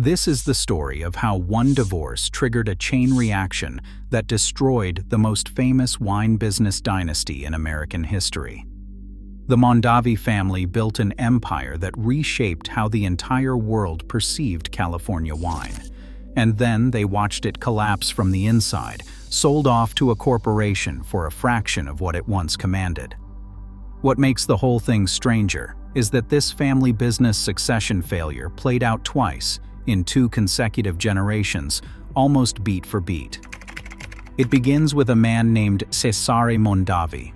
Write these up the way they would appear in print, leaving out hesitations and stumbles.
This is the story of how one divorce triggered a chain reaction that destroyed the most famous wine business dynasty in American history. The Mondavi family built an empire that reshaped how the entire world perceived California wine. And then they watched it collapse from the inside, sold off to a corporation for a fraction of what it once commanded. What makes the whole thing stranger is that this family business succession failure played out twice, in 2 consecutive generations, almost beat for beat. It begins with a man named Cesare Mondavi.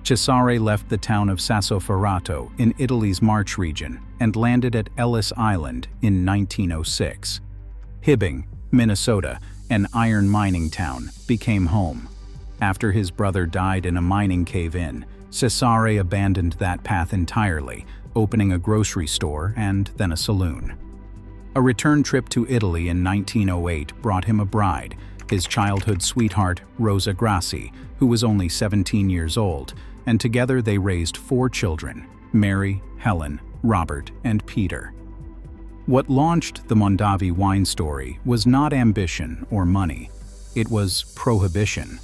Cesare left the town of Sassoferrato in Italy's Marche region and landed at Ellis Island in 1906. Hibbing, Minnesota, an iron mining town, became home. After his brother died in a mining cave-in, Cesare abandoned that path entirely, opening a grocery store and then a saloon. A return trip to Italy in 1908 brought him a bride, his childhood sweetheart, Rosa Grassi, who was only 17 years old, and together they raised 4 children, Mary, Helen, Robert, and Peter. What launched the Mondavi wine story was not ambition or money. It was prohibition.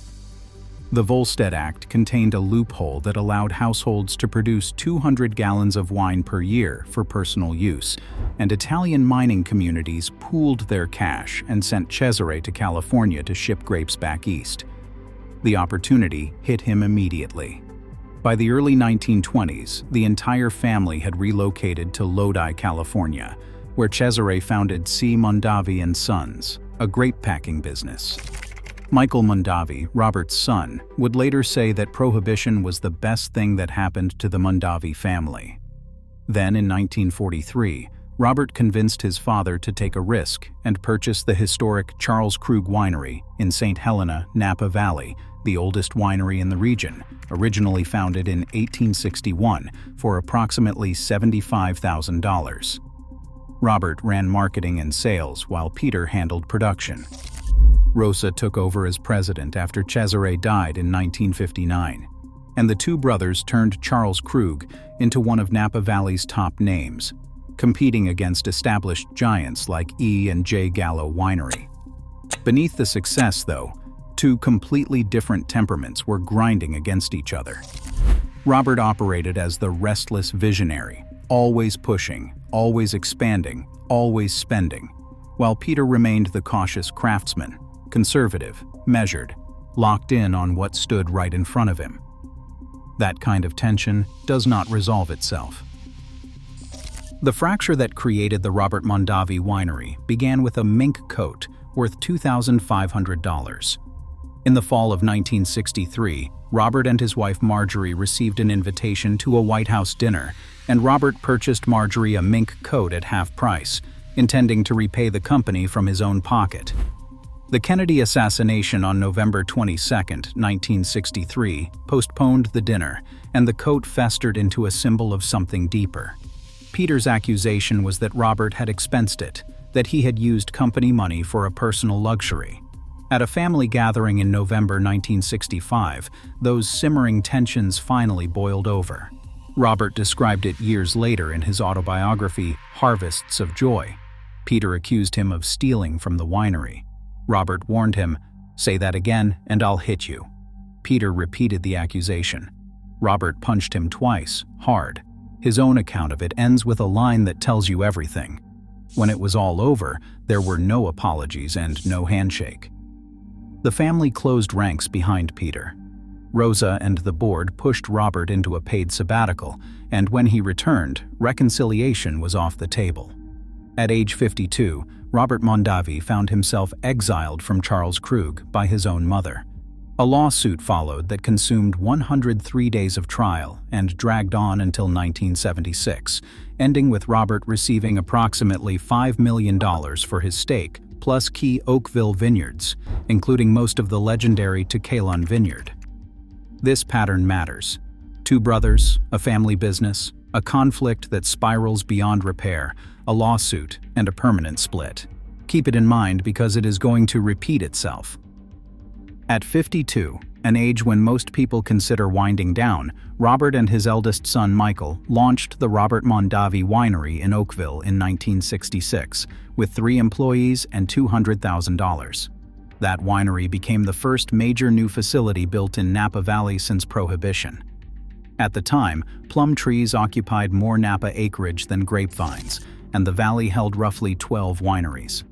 The Volstead Act contained a loophole that allowed households to produce 200 gallons of wine per year for personal use, and Italian mining communities pooled their cash and sent Cesare to California to ship grapes back east. The opportunity hit him immediately. By the early 1920s, the entire family had relocated to Lodi, California, where Cesare founded C. Mondavi and Sons, a grape packing business. Michael Mondavi, Robert's son, would later say that Prohibition was the best thing that happened to the Mondavi family. Then, in 1943, Robert convinced his father to take a risk and purchase the historic Charles Krug Winery in St. Helena, Napa Valley, the oldest winery in the region, originally founded in 1861 for approximately $75,000. Robert ran marketing and sales while Peter handled production. Rosa took over as president after Cesare died in 1959, and the 2 brothers turned Charles Krug into one of Napa Valley's top names, competing against established giants like E. and J. Gallo Winery. Beneath the success, though, 2 completely different temperaments were grinding against each other. Robert operated as the restless visionary, always pushing, always expanding, always spending, while Peter remained the cautious craftsman, conservative, measured, locked in on what stood right in front of him. That kind of tension does not resolve itself. The fracture that created the Robert Mondavi Winery began with a mink coat worth $2,500. In the fall of 1963, Robert and his wife Marjorie received an invitation to a White House dinner, and Robert purchased Marjorie a mink coat at half price, intending to repay the company from his own pocket. The Kennedy assassination on November 22, 1963, postponed the dinner, and the coat festered into a symbol of something deeper. Peter's accusation was that Robert had expensed it, that he had used company money for a personal luxury. At a family gathering in November 1965, those simmering tensions finally boiled over. Robert described it years later in his autobiography, Harvests of Joy. Peter accused him of stealing from the winery. Robert warned him, "Say that again and I'll hit you." Peter repeated the accusation. Robert punched him twice, hard. His own account of it ends with a line that tells you everything. When it was all over, there were no apologies and no handshake. The family closed ranks behind Peter. Rosa and the board pushed Robert into a paid sabbatical, and when he returned, reconciliation was off the table. At age 52, Robert Mondavi found himself exiled from Charles Krug by his own mother. A lawsuit followed that consumed 103 days of trial and dragged on until 1976, ending with Robert receiving approximately $5 million for his stake, plus key Oakville vineyards, including most of the legendary Tequilon vineyard. This pattern matters. 2 brothers, a family business, a conflict that spirals beyond repair, a lawsuit, and a permanent split. Keep it in mind because it is going to repeat itself. At 52, an age when most people consider winding down, Robert and his eldest son Michael launched the Robert Mondavi Winery in Oakville in 1966, with 3 employees and $200,000. That winery became the first major new facility built in Napa Valley since Prohibition. At the time, plum trees occupied more Napa acreage than grapevines, and the valley held roughly 12 wineries.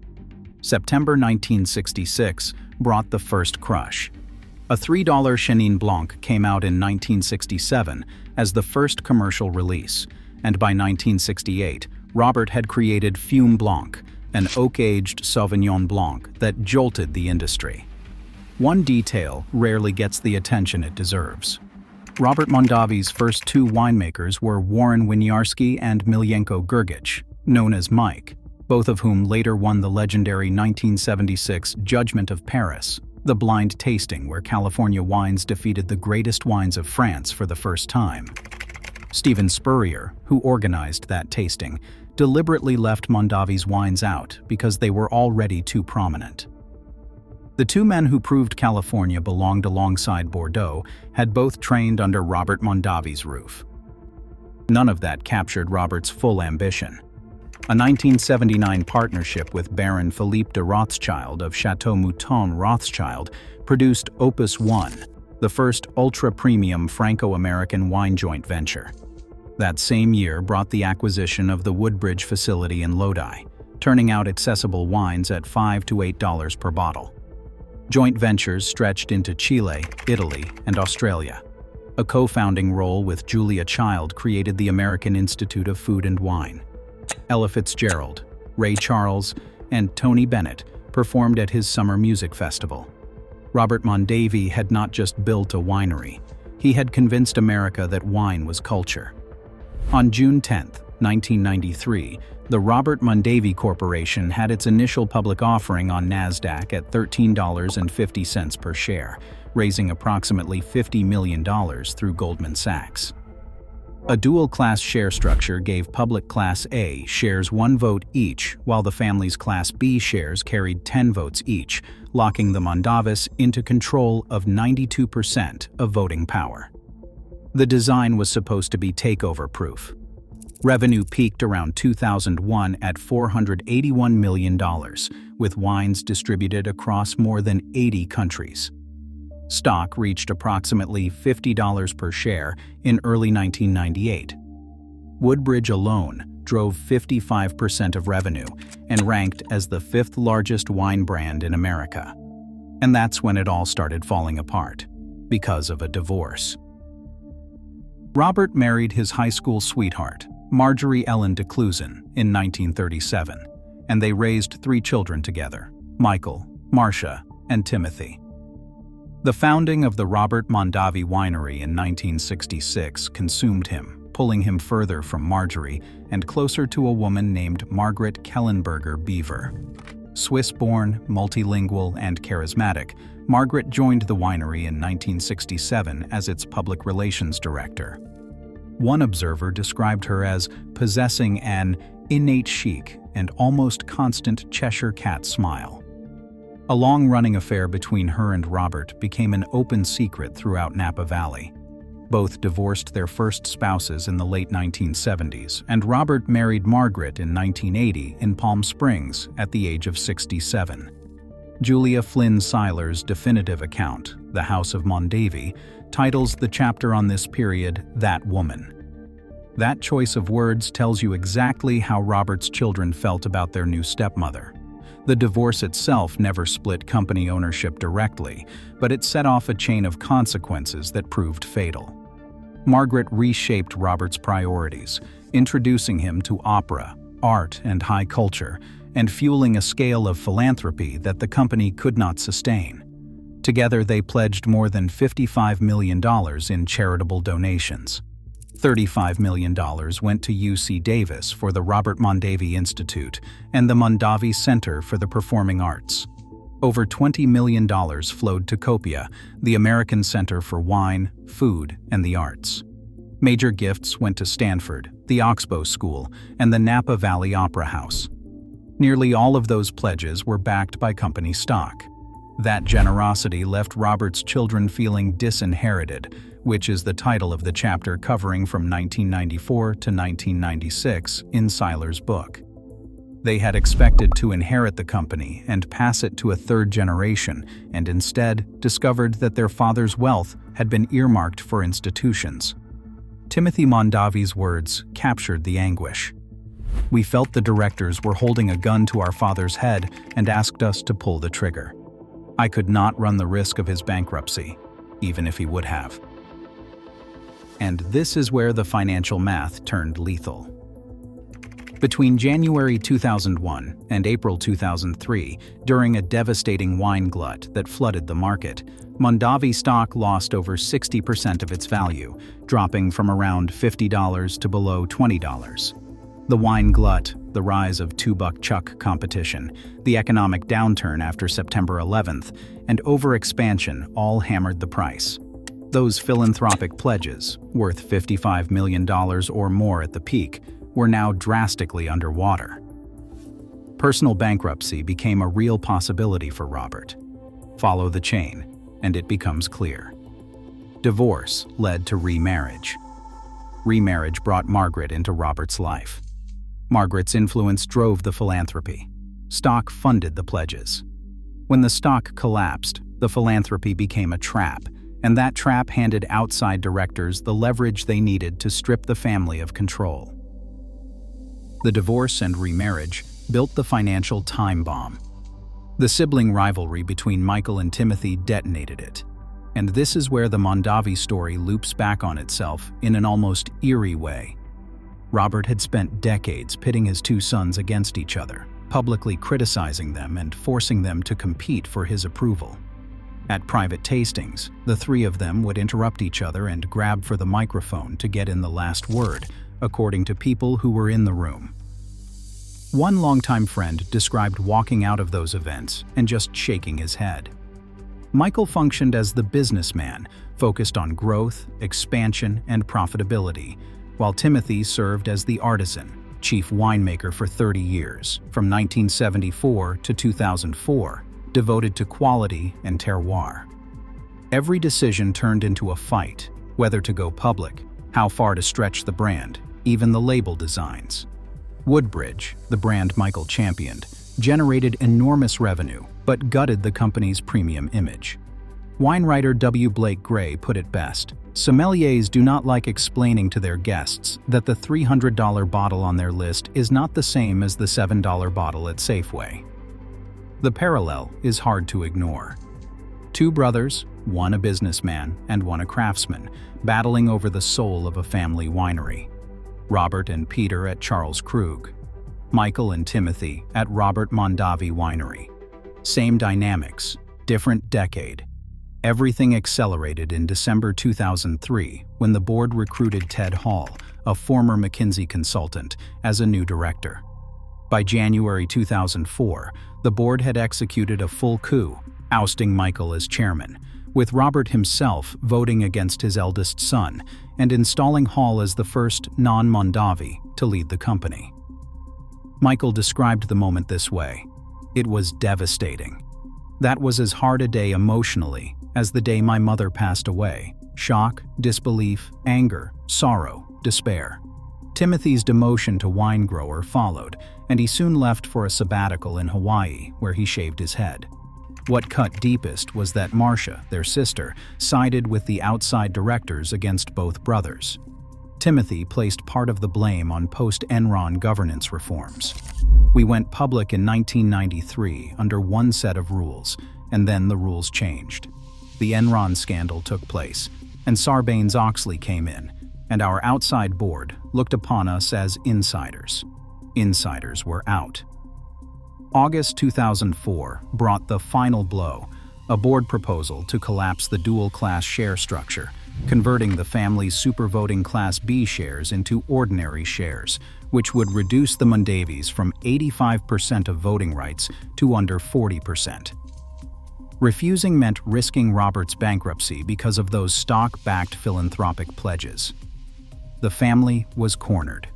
September 1966 brought the first crush. A $3 Chenin Blanc came out in 1967 as the first commercial release, and by 1968, Robert had created Fume Blanc, an oak-aged Sauvignon Blanc that jolted the industry. One detail rarely gets the attention it deserves. Robert Mondavi's first 2 winemakers were Warren Winiarski and Miljenko Grgic, known as Mike, both of whom later won the legendary 1976 Judgment of Paris, the blind tasting where California wines defeated the greatest wines of France for the first time. Stephen Spurrier, who organized that tasting, deliberately left Mondavi's wines out because they were already too prominent. The 2 men who proved California belonged alongside Bordeaux had both trained under Robert Mondavi's roof. None of that captured Robert's full ambition. A 1979 partnership with Baron Philippe de Rothschild of Chateau Mouton Rothschild produced Opus 1, the first ultra-premium Franco-American wine joint venture. That same year brought the acquisition of the Woodbridge facility in Lodi, turning out accessible wines at $5 to $8 per bottle. Joint ventures stretched into Chile, Italy, and Australia. A co-founding role with Julia Child created the American Institute of Food and Wine. Ella Fitzgerald, Ray Charles, and Tony Bennett performed at his summer music festival. Robert Mondavi had not just built a winery, he had convinced America that wine was culture. On June 10, 1993, the Robert Mondavi Corporation had its initial public offering on NASDAQ at $13.50 per share, raising approximately $50 million through Goldman Sachs. A dual-class share structure gave public Class A shares 1 vote each, while the family's Class B shares carried 10 votes each, locking the Mondavis into control of 92% of voting power. The design was supposed to be takeover-proof. Revenue peaked around 2001 at $481 million, with wines distributed across more than 80 countries. Stock reached approximately $50 per share in early 1998. Woodbridge alone drove 55% of revenue and ranked as the 5th largest wine brand in America. And that's when it all started falling apart, because of a divorce. Robert married his high school sweetheart, Marjorie Ellen de Clusen, in 1937, and they raised 3 children together, Michael, Marcia, and Timothy. The founding of the Robert Mondavi Winery in 1966 consumed him, pulling him further from Marjorie and closer to a woman named Margaret Kellenberger Beaver. Swiss-born, multilingual, and charismatic, Margaret joined the winery in 1967 as its public relations director. One observer described her as possessing an innate chic and almost constant Cheshire cat smile. A long-running affair between her and Robert became an open secret throughout Napa Valley. Both divorced their first spouses in the late 1970s, and Robert married Margaret in 1980 in Palm Springs at the age of 67. Julia Flynn Seiler's definitive account, The House of Mondavi, titles the chapter on this period, That Woman. That choice of words tells you exactly how Robert's children felt about their new stepmother. The divorce itself never split company ownership directly, but it set off a chain of consequences that proved fatal. Margaret reshaped Robert's priorities, introducing him to opera, art, and high culture, and fueling a scale of philanthropy that the company could not sustain. Together, they pledged more than $55 million in charitable donations. $35 million went to UC Davis for the Robert Mondavi Institute and the Mondavi Center for the Performing Arts. Over $20 million flowed to COPIA, the American Center for Wine, Food, and the Arts. Major gifts went to Stanford, the Oxbow School, and the Napa Valley Opera House. Nearly all of those pledges were backed by company stock. That generosity left Robert's children feeling disinherited, which is the title of the chapter covering from 1994 to 1996 in Seiler's book. They had expected to inherit the company and pass it to a third generation, and instead discovered that their father's wealth had been earmarked for institutions. Timothy Mondavi's words captured the anguish. "We felt the directors were holding a gun to our father's head and asked us to pull the trigger. I could not run the risk of his bankruptcy, even if he would have." And this is where the financial math turned lethal. Between January 2001 and April 2003, during a devastating wine glut that flooded the market, Mondavi stock lost over 60% of its value, dropping from around $50 to below $20. The wine glut, the rise of two-buck chuck competition, the economic downturn after September 11th, and overexpansion all hammered the price. Those philanthropic pledges, worth $55 million or more at the peak, were now drastically underwater. Personal bankruptcy became a real possibility for Robert. Follow the chain, and it becomes clear. Divorce led to remarriage. Remarriage brought Margaret into Robert's life. Margaret's influence drove the philanthropy. Stock funded the pledges. When the stock collapsed, the philanthropy became a trap, and that trap handed outside directors the leverage they needed to strip the family of control. The divorce and remarriage built the financial time bomb. The sibling rivalry between Michael and Timothy detonated it. And this is where the Mondavi story loops back on itself in an almost eerie way. Robert had spent decades pitting his two sons against each other, publicly criticizing them and forcing them to compete for his approval. At private tastings, the three of them would interrupt each other and grab for the microphone to get in the last word, according to people who were in the room. One longtime friend described walking out of those events and just shaking his head. Michael functioned as the businessman, focused on growth, expansion, and profitability, while Timothy served as the artisan, chief winemaker for 30 years, from 1974 to 2004, devoted to quality and terroir. Every decision turned into a fight, whether to go public, how far to stretch the brand, even the label designs. Woodbridge, the brand Michael championed, generated enormous revenue, but gutted the company's premium image. Wine writer W. Blake Gray put it best: "Sommeliers do not like explaining to their guests that the $300 bottle on their list is not the same as the $7 bottle at Safeway." The parallel is hard to ignore. Two brothers, one a businessman and one a craftsman, battling over the soul of a family winery. Robert and Peter at Charles Krug. Michael and Timothy at Robert Mondavi Winery. Same dynamics, different decade. Everything accelerated in December 2003 when the board recruited Ted Hall, a former McKinsey consultant, as a new director. By January 2004, the board had executed a full coup, ousting Michael as chairman, with Robert himself voting against his eldest son and installing Hall as the first non-Mondavi to lead the company. Michael described the moment this way: "It was devastating. That was as hard a day emotionally as the day my mother passed away. Shock, disbelief, anger, sorrow, despair." Timothy's demotion to wine grower followed, and he soon left for a sabbatical in Hawaii, where he shaved his head. What cut deepest was that Marcia, their sister, sided with the outside directors against both brothers. Timothy placed part of the blame on post-Enron governance reforms. "We went public in 1993 under one set of rules, and then the rules changed. The Enron scandal took place, and Sarbanes-Oxley came in, and our outside board looked upon us as insiders. Insiders were out." August 2004 brought the final blow, a board proposal to collapse the dual-class share structure, converting the family's supervoting Class B shares into ordinary shares, which would reduce the Mondavis from 85% of voting rights to under 40%. Refusing meant risking Robert's bankruptcy because of those stock-backed philanthropic pledges. The family was cornered.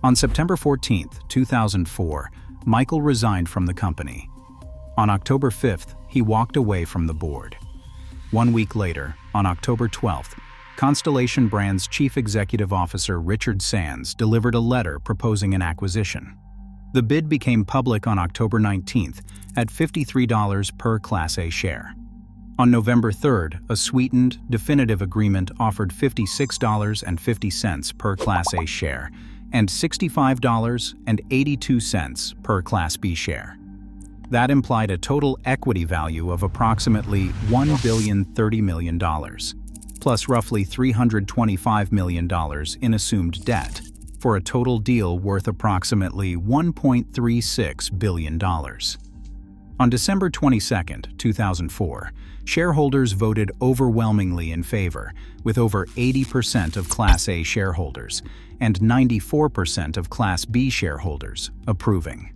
On September 14, 2004, Michael resigned from the company. On October 5th, he walked away from the board. 1 week later, on October 12th, Constellation Brands Chief Executive Officer Richard Sands delivered a letter proposing an acquisition. The bid became public on October 19th at $53 per Class A share. On November 3rd, a sweetened, definitive agreement offered $56.50 per Class A share and $65.82 per Class B share. That implied a total equity value of approximately $1.03 billion, plus roughly $325 million in assumed debt, for a total deal worth approximately $1.36 billion. On December 22, 2004, shareholders voted overwhelmingly in favor, with over 80% of Class A shareholders and 94% of Class B shareholders approving.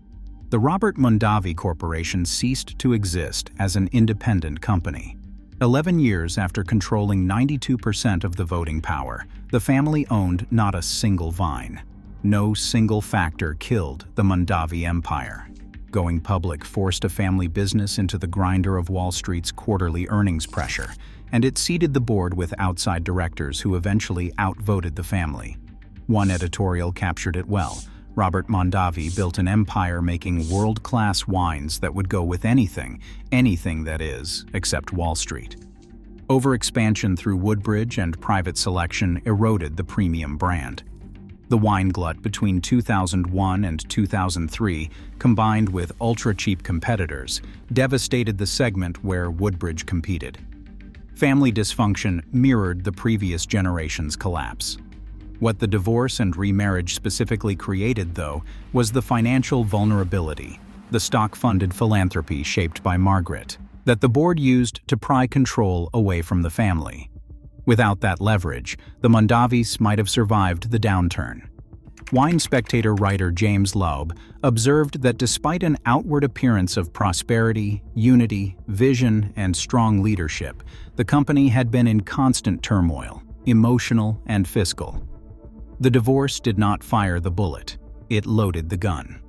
The Robert Mondavi Corporation ceased to exist as an independent company. 11 years after controlling 92% of the voting power, the family owned not a single vine. No single factor killed the Mondavi empire. Going public forced a family business into the grinder of Wall Street's quarterly earnings pressure, and it seeded the board with outside directors who eventually outvoted the family. One editorial captured it well. Robert Mondavi built an empire making world-class wines that would go with anything that is, except Wall Street. Overexpansion through Woodbridge and private selection eroded the premium brand. The wine glut between 2001 and 2003, combined with ultra-cheap competitors, devastated the segment where Woodbridge competed. Family dysfunction mirrored the previous generation's collapse. What the divorce and remarriage specifically created, though, was the financial vulnerability, the stock-funded philanthropy shaped by Margaret, that the board used to pry control away from the family. Without that leverage, the Mondavis might have survived the downturn. Wine Spectator writer James Laub observed that despite an outward appearance of prosperity, unity, vision, and strong leadership, the company had been in constant turmoil, emotional and fiscal. The divorce did not fire the bullet, it loaded the gun.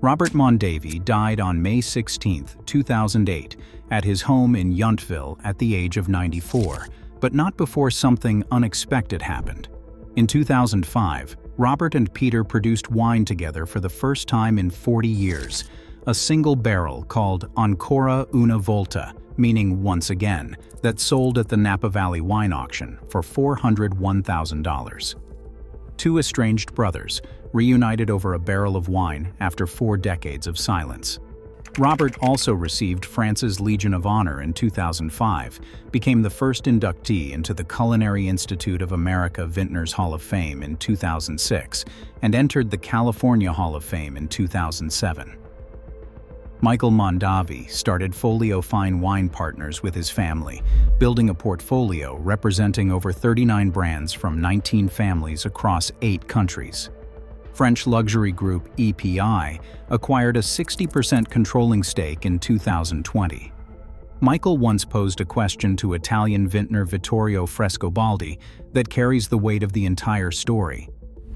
Robert Mondavi died on May 16, 2008, at his home in Yountville at the age of 94, but not before something unexpected happened. In 2005, Robert and Peter produced wine together for the first time in 40 years, a single barrel called Ancora una volta, meaning once again, that sold at the Napa Valley wine auction for $401,000. Two estranged brothers, reunited over a barrel of wine after 4 decades of silence. Robert also received France's Legion of Honor in 2005, became the first inductee into the Culinary Institute of America Vintners Hall of Fame in 2006, and entered the California Hall of Fame in 2007. Michael Mondavi started Folio Fine Wine Partners with his family, building a portfolio representing over 39 brands from 19 families across 8 countries. French luxury group EPI acquired a 60% controlling stake in 2020. Michael once posed a question to Italian vintner Vittorio Frescobaldi that carries the weight of the entire story.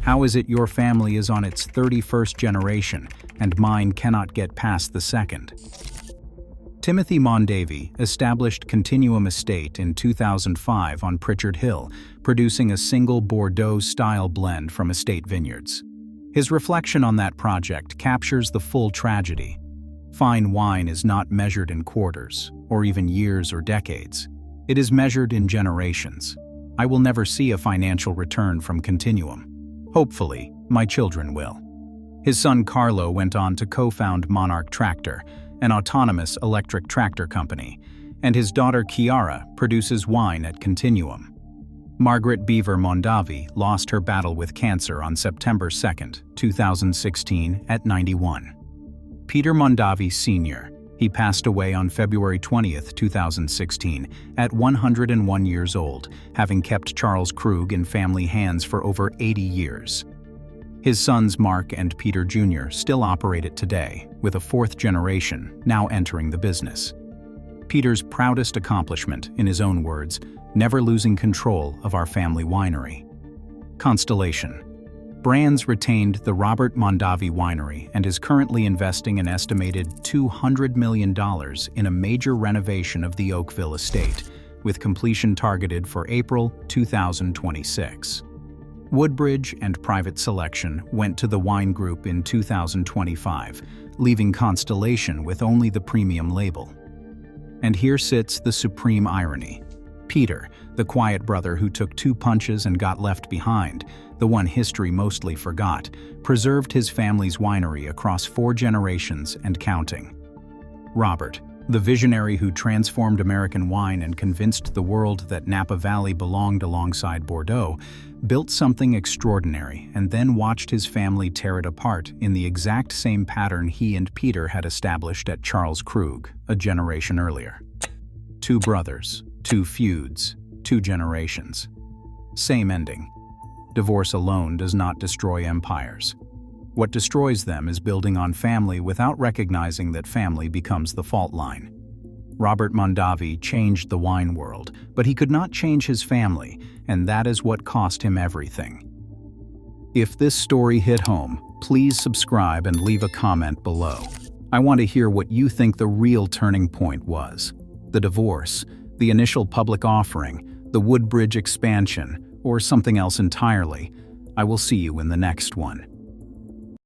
How is it your family is on its 31st generation and mine cannot get past the second? Timothy Mondavi established Continuum Estate in 2005 on Pritchard Hill, producing a single Bordeaux-style blend from estate vineyards. His reflection on that project captures the full tragedy. Fine wine is not measured in quarters, or even years or decades. It is measured in generations. I will never see a financial return from Continuum. Hopefully, my children will. His son Carlo went on to co-found Monarch Tractor, an autonomous electric tractor company, and his daughter Chiara produces wine at Continuum. Margaret Beaver Mondavi lost her battle with cancer on September 2, 2016, at 91. Peter Mondavi Sr. He passed away on February 20, 2016, at 101 years old, having kept Charles Krug in family hands for over 80 years. His sons Mark and Peter Jr. still operate it today, with a 4th generation now entering the business. Peter's proudest accomplishment, in his own words, never losing control of our family winery. Constellation Brands retained the Robert Mondavi Winery and is currently investing an estimated $200 million in a major renovation of the Oakville estate, with completion targeted for April 2026. Woodbridge and Private Selection went to the wine group in 2025, leaving Constellation with only the premium label. And here sits the supreme irony. Peter, the quiet brother who took 2 punches and got left behind, the one history mostly forgot, preserved his family's winery across 4 generations and counting. Robert, the visionary who transformed American wine and convinced the world that Napa Valley belonged alongside Bordeaux, built something extraordinary and then watched his family tear it apart in the exact same pattern he and Peter had established at Charles Krug a generation earlier. 2 brothers, 2 feuds, 2 generations. Same ending. Divorce alone does not destroy empires. What destroys them is building on family without recognizing that family becomes the fault line. Robert Mondavi changed the wine world, but he could not change his family, and that is what cost him everything. If this story hit home, please subscribe and leave a comment below. I want to hear what you think the real turning point was. The divorce, the initial public offering, the Woodbridge expansion, or something else entirely. I will see you in the next one.